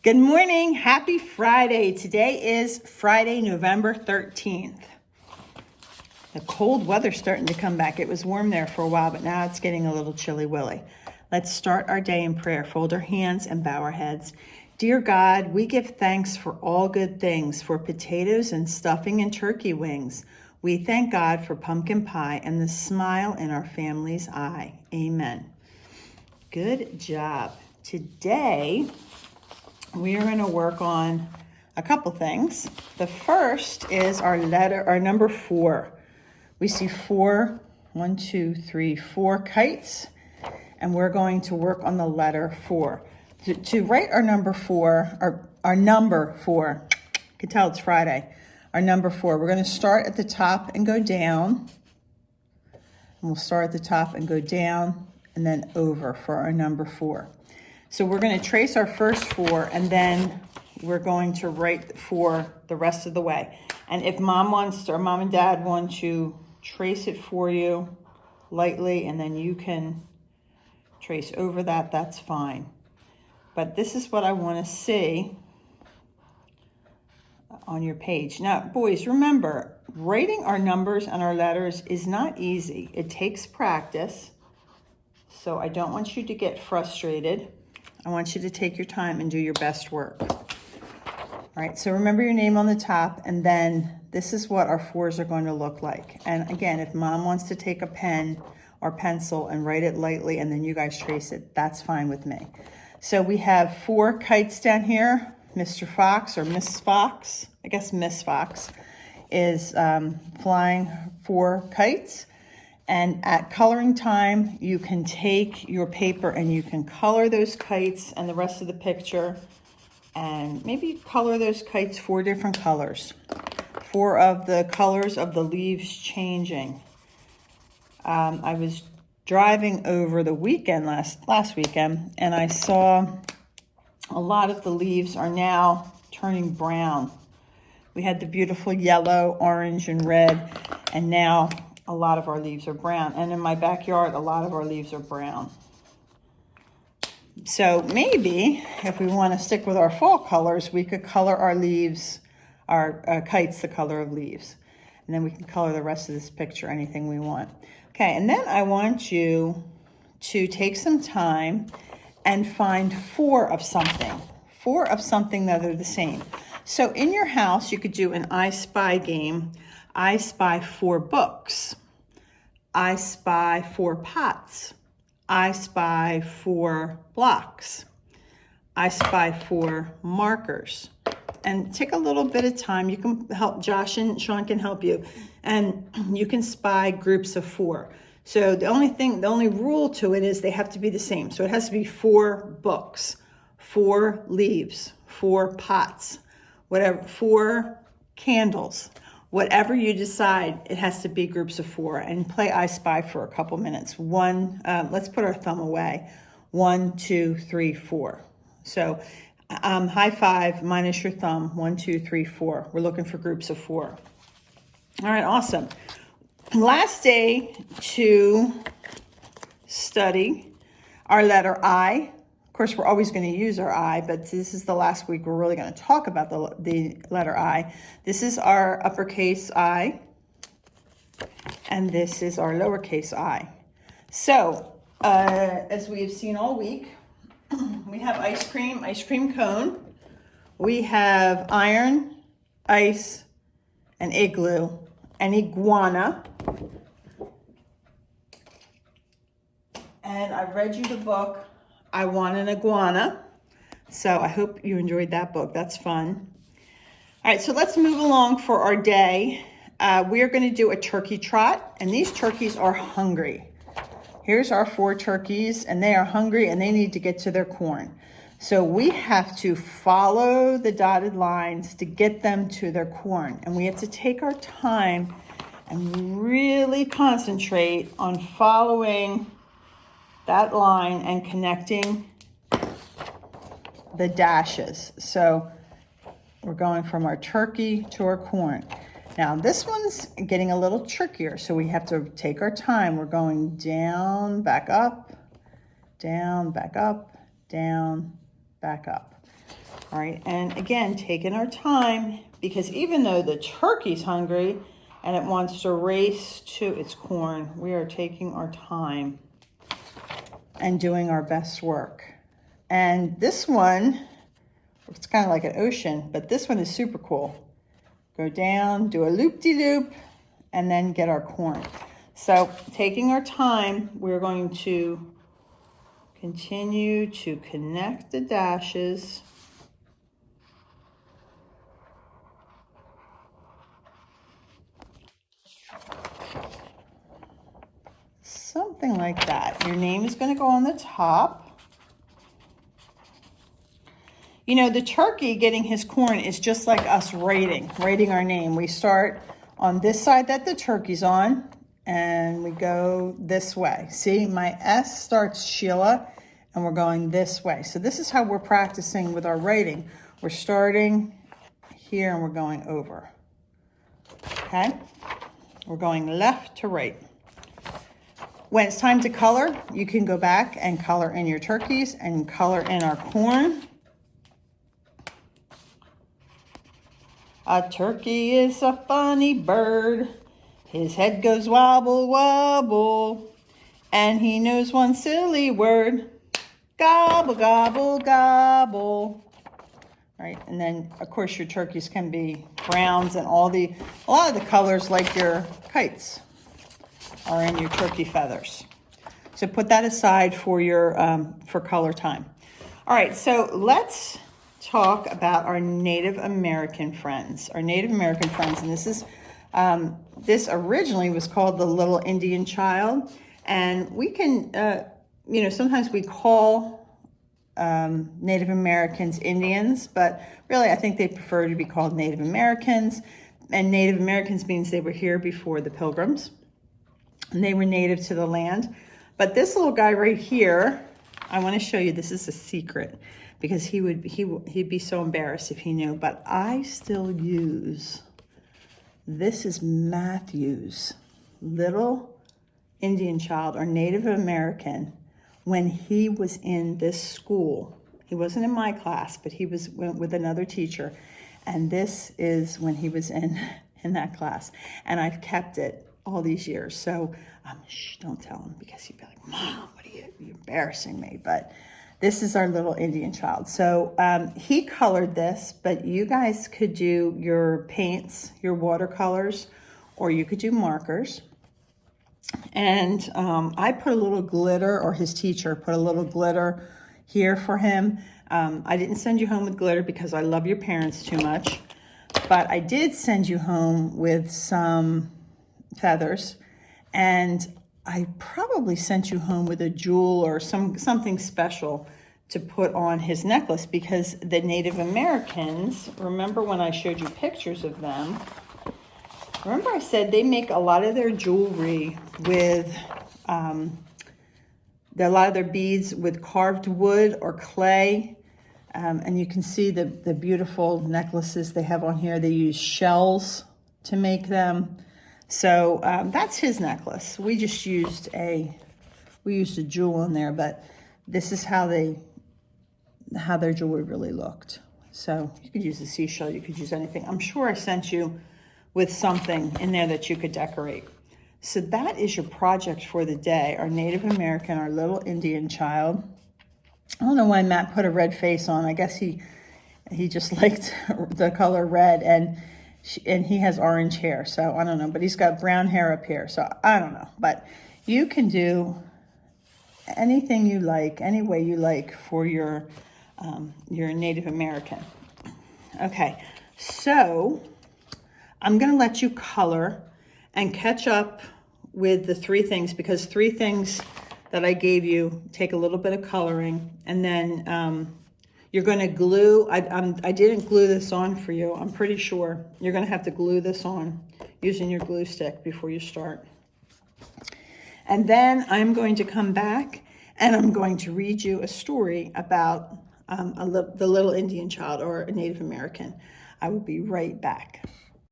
Good morning. Happy Friday. Today is Friday, November 13th. The cold weather's starting to come back. It was warm there for a while, but now it's getting a little chilly willy. Let's start our day in prayer. Fold our hands and bow our heads. Dear God, we give thanks for all good things, for potatoes and stuffing and turkey wings. We thank God for pumpkin pie and the smile in our family's eye. Amen. Good job. Today, we are going to work on a couple things. The first is our number 4. We see 4 kites, and we're going to work on the letter 4. To write our number 4, our number 4, you can tell it's Friday, our number 4, we're going to start at the top and go down. And we'll start at the top and go down and then over for our number 4. So we're going to trace our first 4, and then we're going to write 4 the rest of the way. And if mom and dad want to trace it for you lightly, and then you can trace over that, that's fine. But this is what I want to see on your page. Now, boys, remember, writing our numbers and our letters is not easy. It takes practice. So I don't want you to get frustrated. I want you to take your time and do your best work. All right, so remember your name on the top, and then this is what our 4s are going to look like. And again, if mom wants to take a pen or pencil and write it lightly and then you guys trace it, that's fine with me. So we have 4 kites down here. Mr. Fox or Miss Fox, I guess Miss Fox, is flying 4 kites. And at coloring time, you can take your paper and you can color those kites and the rest of the picture. And maybe color those kites 4 different colors. 4 of the colors of the leaves changing. I was driving over the weekend, last weekend, and I saw a lot of the leaves are now turning brown. We had the beautiful yellow, orange, and red, and now a lot of our leaves are brown. And in my backyard, a lot of our leaves are brown. So maybe if we want to stick with our fall colors, we could color our leaves, our kites, the color of leaves. And then we can color the rest of this picture anything we want. Okay, and then I want you to take some time and find 4 of something. 4 of something that are the same. So in your house, you could do an I Spy game. I spy 4 books. I spy 4 pots. I spy 4 blocks. I spy 4 markers. And take a little bit of time. You can help, Josh and Sean can help you. And you can spy groups of 4. So the only rule to it is they have to be the same. So it has to be 4 books, 4 leaves, 4 pots, whatever, 4 candles. Whatever you decide, it has to be groups of 4. And play I Spy for a couple minutes. Let's put our thumb away. 1, 2, 3, 4. So high five minus your thumb. 1, 2, 3, 4. We're looking for groups of 4. All right, awesome. Last day to study our letter I. Of course, we're always going to use our I, but this is the last week we're really going to talk about the letter I. This is our uppercase I, and this is our lowercase I. So, as we have seen all week, we have ice cream cone. We have iron, ice, and igloo, and iguana. And I've read you the book, I Want an Iguana. So I hope you enjoyed that book. That's fun. All right, so let's move along for our day. We are going to do a turkey trot, and these turkeys are hungry. Here's our 4 turkeys, and they are hungry, and they need to get to their corn. So we have to follow the dotted lines to get them to their corn. And we have to take our time and really concentrate on following that line and connecting the dashes. So we're going from our turkey to our corn. Now this one's getting a little trickier, so we have to take our time. We're going down, back up, down, back up, down, back up. All right, and again, taking our time, because even though the turkey's hungry and it wants to race to its corn, we are taking our time and doing our best work. And this one, it's kind of like an ocean, but this one is super cool. Go down, do a loop-de-loop, and then get our corn. So taking our time, we're going to continue to connect the dashes. Something like that. Your name is going to go on the top. You know, the turkey getting his corn is just like us writing our name. We start on this side that the turkey's on, and we go this way. See, my S starts Sheila, and we're going this way. So this is how we're practicing with our writing. We're starting here, and we're going over. Okay? We're going left to right. When it's time to color, you can go back and color in your turkeys and color in our corn. A turkey is a funny bird. His head goes wobble, wobble. And he knows one silly word. Gobble, gobble, gobble. All right, and then, of course, your turkeys can be browns and a lot of the colors like your kites are in your turkey feathers. So put that aside for your for color time. All right, so let's talk about our Native American friends. Our Native American friends, and this originally was called the Little Indian Child, and we can, sometimes we call Native Americans Indians, but really I think they prefer to be called Native Americans, and Native Americans means they were here before the Pilgrims. And they were native to the land. But this little guy right here, I want to show you, this is a secret, because he'd be so embarrassed if he knew, but I still use, this is Matthew's Little Indian Child, or Native American, when he was in this school. He wasn't in my class, but he went with another teacher, and this is when he was in that class, and I've kept it all these years. So shh, don't tell him, because he'd be like, Mom, what are you embarrassing me? But this is our Little Indian Child. So he colored this, but you guys could do your paints, your watercolors, or you could do markers. And I put a little glitter, or his teacher put a little glitter here for him. I didn't send you home with glitter because I love your parents too much, but I did send you home with some feathers, and I probably sent you home with a jewel or something special to put on his necklace, because the Native Americans, remember when I showed you pictures of them, remember I said they make a lot of their jewelry with a lot of their beads with carved wood or clay, and you can see the beautiful necklaces they have on here. They use shells to make them. So that's his necklace. We just used a jewel in there, but this is how their jewelry really looked. So you could use a seashell, you could use anything. I'm sure I sent you with something in there that you could decorate. So that is your project for the day, our Native American, our Little Indian Child. I don't know why Matt put a red face on. I guess he just liked the color red, and he has orange hair, so I don't know, but he's got brown hair up here, so I don't know. But you can do anything you like, any way you like for your Native American. Okay, so I'm gonna let you color and catch up with the 3 things, because 3 things that I gave you take a little bit of coloring, and then you're going to glue. I didn't glue this on for you. I'm pretty sure you're going to have to glue this on using your glue stick before you start. And then I'm going to come back and I'm going to read you a story about the Little Indian Child, or a Native American. I will be right back.